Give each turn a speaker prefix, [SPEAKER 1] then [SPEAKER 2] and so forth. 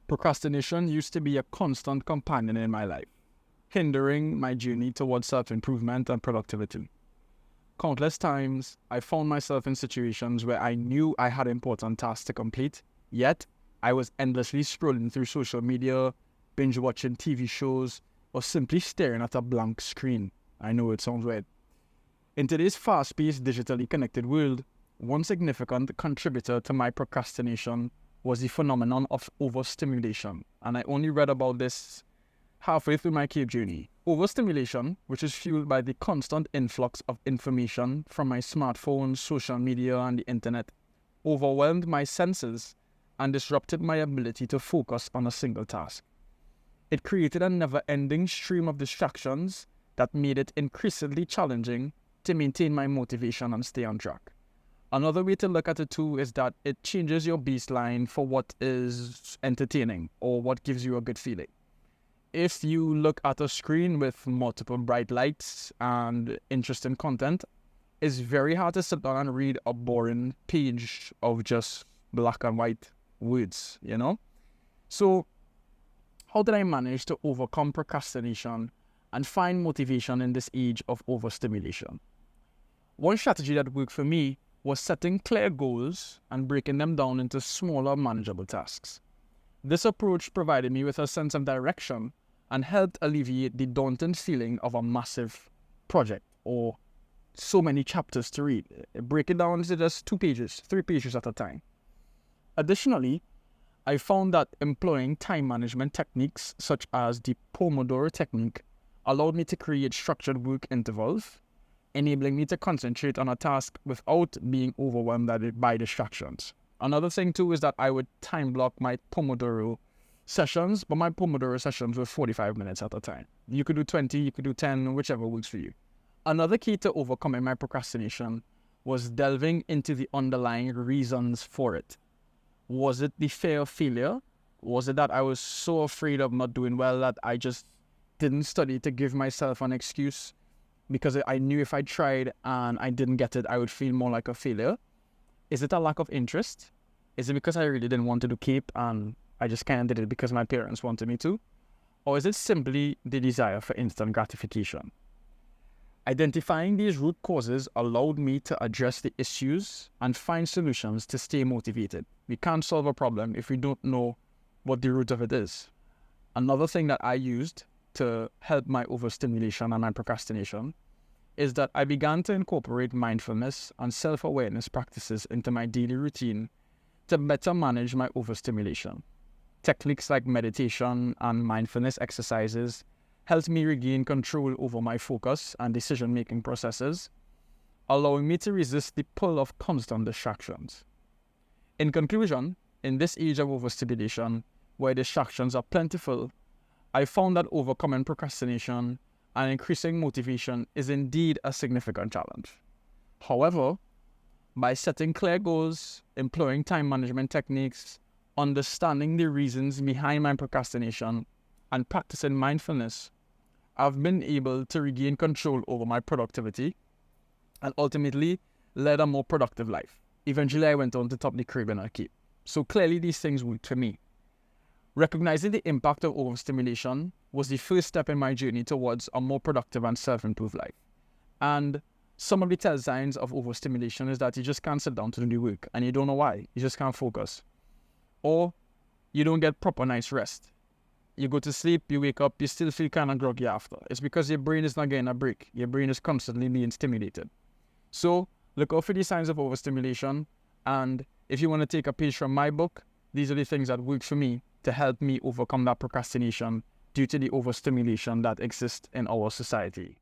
[SPEAKER 1] Procrastination used to be a constant companion in my life, hindering my journey towards self-improvement and productivity. Countless times, I found myself in situations where I knew I had important tasks to complete, yet I was endlessly scrolling through social media, binge-watching TV shows, or simply staring at a blank screen. I know it sounds weird. In today's fast-paced, digitally connected world, one significant contributor to my procrastination was the phenomenon of overstimulation, and I only read about this halfway through my cave journey. Overstimulation, which is fueled by the constant influx of information from my smartphone, social media, and the internet, overwhelmed my senses and disrupted my ability to focus on a single task. It created a never-ending stream of distractions that made it increasingly challenging to maintain my motivation and stay on track. Another way to look at it too is that it changes your baseline for what is entertaining or what gives you a good feeling. If you look at a screen with multiple bright lights and interesting content, it's very hard to sit down and read a boring page of just black and white words, So, how did I manage to overcome procrastination and find motivation in this age of overstimulation? One strategy that worked for me was setting clear goals and breaking them down into smaller, manageable tasks. This approach provided me with a sense of direction and helped alleviate the daunting feeling of a massive project or so many chapters to read. Break it down into just 2 pages, 3 pages at a time. Additionally, I found that employing time management techniques such as the Pomodoro technique allowed me to create structured work intervals, enabling me to concentrate on a task without being overwhelmed by distractions. Another thing too is that I would time block my Pomodoro sessions, but my Pomodoro sessions were 45 minutes at a time. You could do 20, you could do 10, whichever works for you. Another key to overcoming my procrastination was delving into the underlying reasons for it. Was it the fear of failure? Was it that I was so afraid of not doing well that I just didn't study to give myself an excuse because I knew if I tried and I didn't get it, I would feel more like a failure? Is it a lack of interest? Is it because I really didn't want to do CAPE and I just kind of did it because my parents wanted me to? Or is it simply the desire for instant gratification? Identifying these root causes allowed me to address the issues and find solutions to stay motivated. We can't solve a problem if we don't know what the root of it is. Another thing that I used to help my overstimulation and my procrastination is that I began to incorporate mindfulness and self-awareness practices into my daily routine to better manage my overstimulation. Techniques like meditation and mindfulness exercises helped me regain control over my focus and decision-making processes, allowing me to resist the pull of constant distractions. In conclusion, in this age of overstimulation, where distractions are plentiful, I found that overcoming procrastination and increasing motivation is indeed a significant challenge. However, by setting clear goals, employing time management techniques, understanding the reasons behind my procrastination, and practicing mindfulness, I've been able to regain control over my productivity and ultimately led a more productive life. Eventually, I went on to top the career in a CAPE. So clearly, these things worked for me. Recognizing the impact of overstimulation was the first step in my journey towards a more productive and self-improved life. And some of the tell signs of overstimulation is that you just can't sit down to do the work and you don't know why. You just can't focus. Or you don't get proper night's rest. You go to sleep, you wake up, you still feel kind of groggy after. It's because your brain is not getting a break. Your brain is constantly being stimulated. So look out for these signs of overstimulation. And if you want to take a page from my book, these are the things that work for me to help me overcome that procrastination due to the overstimulation that exists in our society.